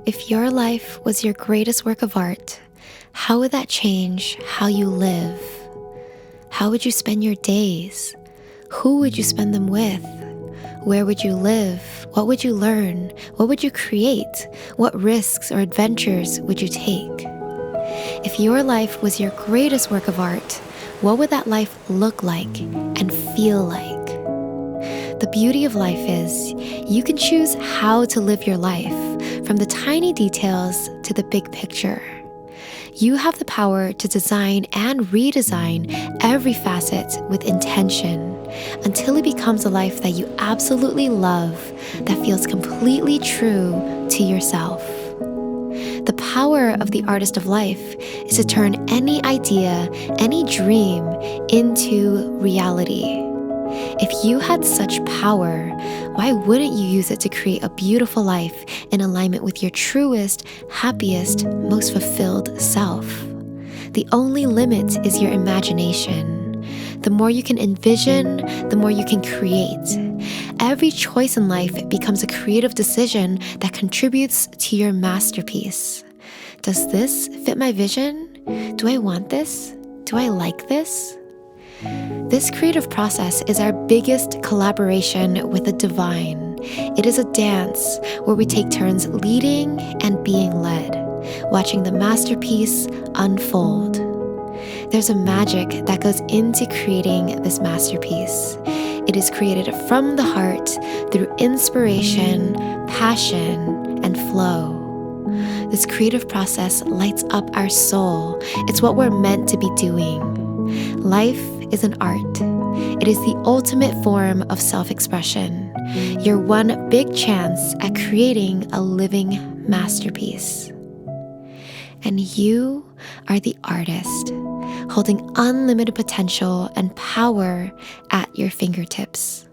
If your life was your greatest work of art, how would that change how you live? How would you spend your days? Who would you spend them with? Where would you live? What would you learn? What would you create? What risks or adventures would you take? If your life was your greatest work of art, what would that life look like and feel like? The beauty of life is you can choose how to live your life, from the tiny details to the big picture. You have the power to design and redesign every facet with intention until it becomes a life that you absolutely love, that feels completely true to yourself. The power of the Artist of Life is to turn any idea, any dream into reality. If you had such power, why wouldn't you use it to create a beautiful life in alignment with your truest, happiest, most fulfilled self? The only limit is your imagination. The more you can envision, the more you can create. Every choice in life becomes a creative decision that contributes to your masterpiece. Does this fit my vision? Do I want this? Do I like this? This creative process is our biggest collaboration with the divine. It is a dance where we take turns leading and being led, watching the masterpiece unfold. There's a magic that goes into creating this masterpiece. It is created from the heart through inspiration, passion, and flow. This creative process lights up our soul. It's what we're meant to be doing. Life is an art. It is the ultimate form of self-expression. Your one big chance at creating a living masterpiece. And you are the artist, holding unlimited potential and power at your fingertips.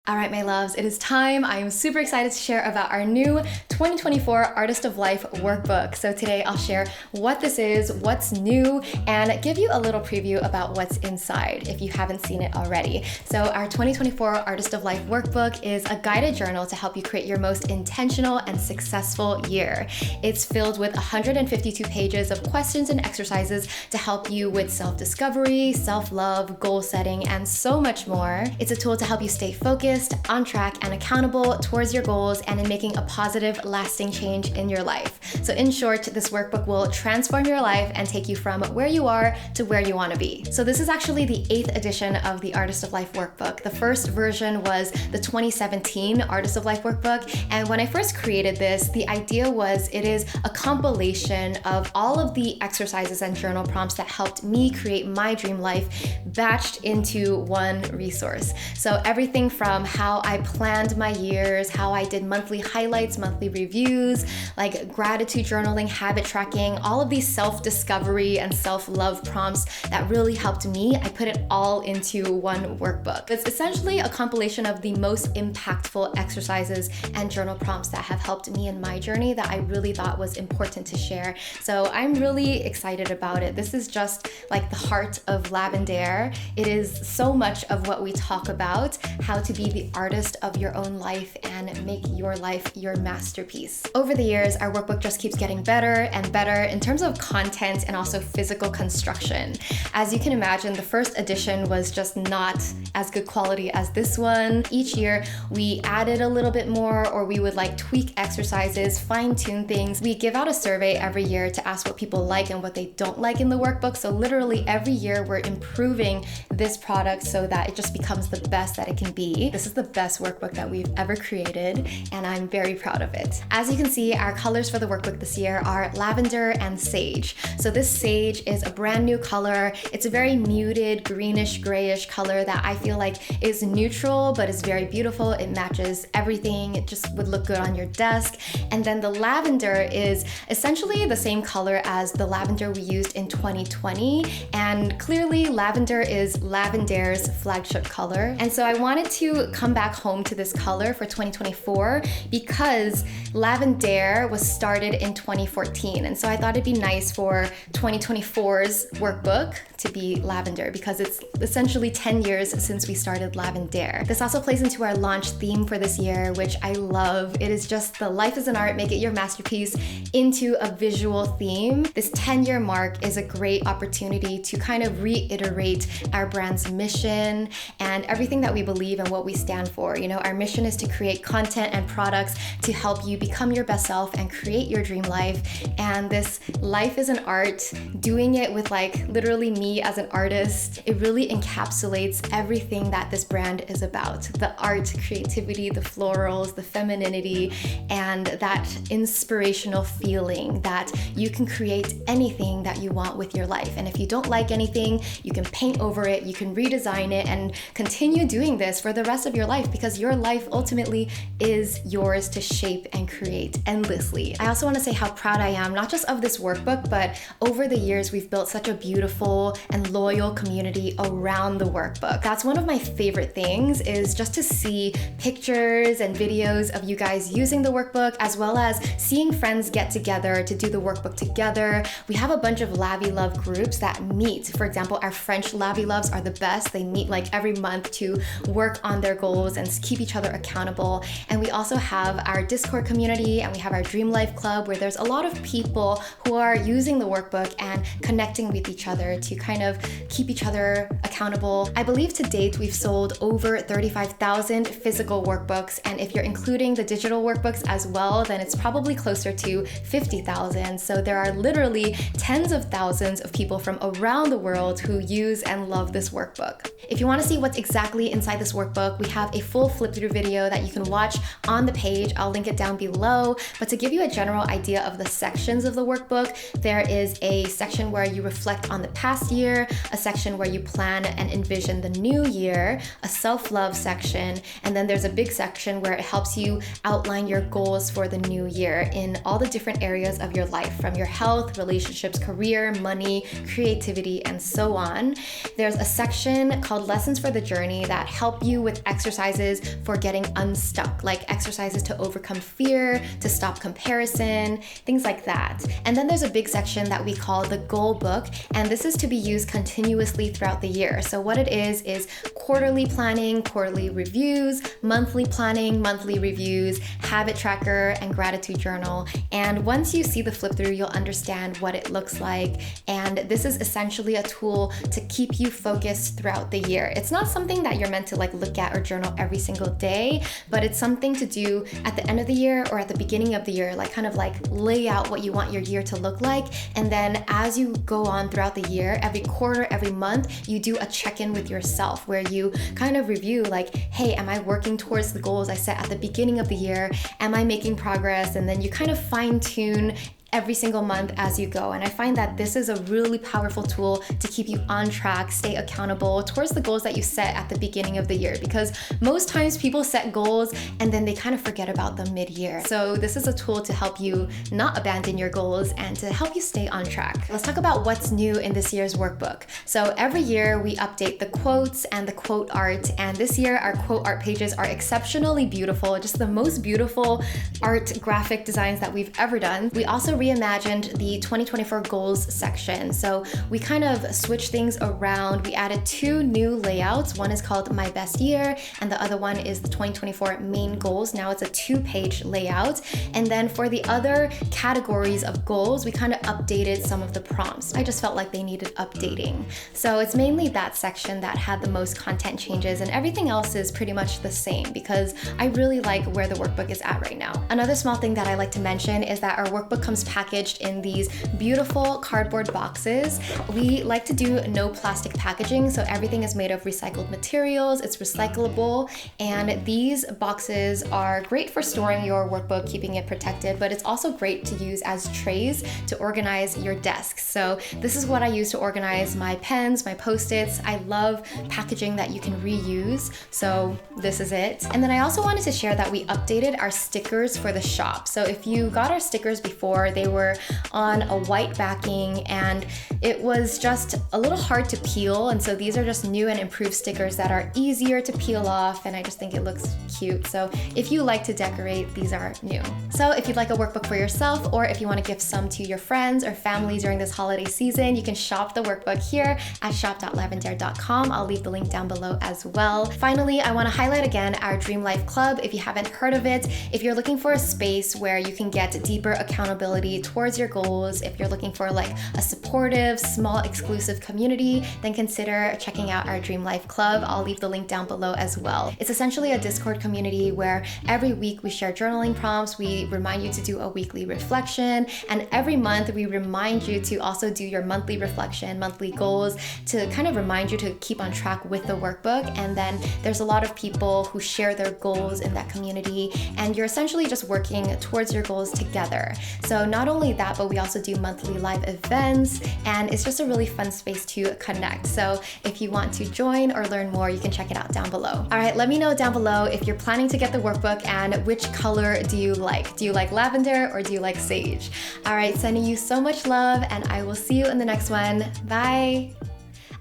All right, my loves, it is time. I am super excited to share about our new 2024 Artist of Life Workbook. So today I'll share what this is, what's new, and give you a little preview about what's inside if you haven't seen it already. So our 2024 Artist of Life Workbook is a guided journal to help you create your most intentional and successful year. It's filled with 152 pages of questions and exercises to help you with self-discovery, self-love, goal setting, and so much more. It's a tool to help you stay focused, on track, and accountable towards your goals and in making a positive, lasting change in your life. So in short, this workbook will transform your life and take you from where you are to where you want to be. So this is actually the 8th edition of the Artist of Life Workbook. The first version was the 2017 Artist of Life Workbook. And when I first created this, the idea was it is a compilation of all of the exercises and journal prompts that helped me create my dream life batched into one resource. So everything from how I planned my years, how I did monthly highlights, monthly reviews, like gratitude journaling, habit tracking, all of these self-discovery and self-love prompts that really helped me. I put it all into one workbook. It's essentially a compilation of the most impactful exercises and journal prompts that have helped me in my journey that I really thought was important to share. So I'm really excited about it. This is just like the heart of Lavendaire. It is so much of what we talk about, how to be the artist of your own life and make your life your masterpiece. Over the years, our workbook just keeps getting better and better in terms of content and also physical construction. As you can imagine, the first edition was just not as good quality as this one. Each year, we added a little bit more, or we would like tweak exercises, fine-tune things. We give out a survey every year to ask what people like and what they don't like in the workbook. So literally every year, we're improving this product so that it just becomes the best that it can be. This is the best workbook that we've ever created, and I'm very proud of it. As you can see, our colors for the workbook this year are lavender and sage. So this sage is a brand new color. It's a very muted greenish grayish color that I feel like is neutral but is very beautiful. It matches everything. It just would look good on your desk. And then the lavender is essentially the same color as the lavender we used in 2020, and clearly lavender is Lavendaire's flagship color. And so I wanted to come back home to this color for 2024 because Lavendaire was started in 2014. And so I thought it'd be nice for 2024's workbook to be Lavendaire because it's essentially 10 years since we started Lavendaire. This also plays into our launch theme for this year, which I love. It is just the life is an art, make it your masterpiece into a visual theme. This 10-year mark is a great opportunity to kind of reiterate our brand's mission and everything that we believe and what we stand for. You know, our mission is to create content and products to help you become your best self and create your dream life. And this life is an art, doing it with like literally me as an artist, it really encapsulates everything that this brand is about. The art, creativity, the florals, the femininity, and that inspirational feeling that you can create anything that you want with your life. And if you don't like anything, you can paint over it, you can redesign it, and continue doing this for the rest of your life because your life ultimately is yours to shape and create endlessly. I also want to say how proud I am, not just of this workbook, but over the years, we've built such a beautiful and loyal community around the workbook. That's one of my favorite things, is just to see pictures and videos of you guys using the workbook, as well as seeing friends get together to do the workbook together. We have a bunch of Lavi Love groups that meet. For example, our French Lavi Loves are the best. They meet like every month to work on their goals and keep each other accountable. And we also have our Discord community, and we have our Dream Life Club, where there's a lot of people who are using the workbook and connecting with each other to kind of keep each other accountable. I believe to date we've sold over 35,000 physical workbooks, and if you're including the digital workbooks as well, then it's probably closer to 50,000. So there are literally tens of thousands of people from around the world who use and love this workbook. If you want to see what's exactly inside this workbook, we have a full flip through video that you can watch on the page. I'll link it down below. But to give you a general idea of the sections of the workbook, there is a section where you reflect on the past year, a section where you plan and envision the new year, a self-love section, and then there's a big section where it helps you outline your goals for the new year in all the different areas of your life, from your health, relationships, career, money, creativity, and so on. There's a section called Lessons for the Journey that help you with exercises for getting unstuck, like exercises to overcome fear, to stop comparison, things like that. And then there's a big section that we call the Goal Book, and this is to be used continuously throughout the year. So what it is quarterly planning, quarterly reviews, monthly planning, monthly reviews, habit tracker, and gratitude journal. And once you see the flip through, you'll understand what it looks like. And this is essentially a tool to keep you focused throughout the year. It's not something that you're meant to like look at or journal every single day, but it's something to do at the end of the year or at the beginning of the year, like kind of like lay out what you want your year to look like. And then as you go on throughout the year, every quarter, every month, you do a check-in with yourself where you kind of review like, hey, am I working towards the goals I set at the beginning of the year? Am I making progress? And then you kind of fine tune every single month as you go. And I find that this is a really powerful tool to keep you on track, stay accountable towards the goals that you set at the beginning of the year, because most times people set goals and then they kind of forget about them mid-year. So this is a tool to help you not abandon your goals and to help you stay on track. Let's talk about what's new in this year's workbook. So every year we update the quotes and the quote art, and this year our quote art pages are exceptionally beautiful, just the most beautiful art graphic designs that we've ever done. We also reimagined the 2024 goals section. So we kind of switched things around. We added two new layouts. One is called My Best Year, and the other one is the 2024 main goals. Now it's a 2-page layout. And then for the other categories of goals, we kind of updated some of the prompts. I just felt like they needed updating. So it's mainly that section that had the most content changes, and everything else is pretty much the same because I really like where the workbook is at right now. Another small thing that I like to mention is that our workbook comes packaged in these beautiful cardboard boxes. We like to do no plastic packaging, so everything is made of recycled materials, it's recyclable, and these boxes are great for storing your workbook, keeping it protected, but it's also great to use as trays to organize your desk. So this is what I use to organize my pens, my Post-its. I love packaging that you can reuse, so this is it. And then I also wanted to share that we updated our stickers for the shop. So if you got our stickers before, they were on a white backing and it was just a little hard to peel. And so these are just new and improved stickers that are easier to peel off, and I just think it looks cute. So if you like to decorate, these are new. So if you'd like a workbook for yourself, or if you want to gift some to your friends or family during this holiday season, you can shop the workbook here at shop.lavendaire.com. I'll leave the link down below as well. Finally, I want to highlight again our Dream Life Club. If you haven't heard of it, if you're looking for a space where you can get deeper accountability towards your goals, if you're looking for like a supportive, small, exclusive community, then consider checking out our Dream Life Club. I'll leave the link down below as well. It's essentially a Discord community where every week we share journaling prompts, we remind you to do a weekly reflection, and every month we remind you to also do your monthly reflection, monthly goals, to kind of remind you to keep on track with the workbook. And then there's a lot of people who share their goals in that community, and you're essentially just working towards your goals together. So not only that, but we also do monthly live events, and it's just a really fun space to connect. So if you want to join or learn more, you can check it out down below. All right, let me know down below if you're planning to get the workbook and which color do you like? Do you like lavender or do you like sage? All right, sending you so much love, and I will see you in the next one. Bye.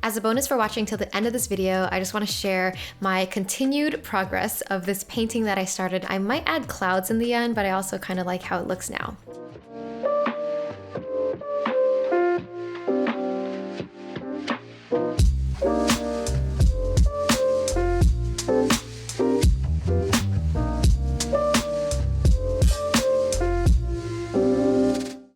As a bonus for watching till the end of this video, I just want to share my continued progress of this painting that I started. I might add clouds in the end, but I also kind of like how it looks now.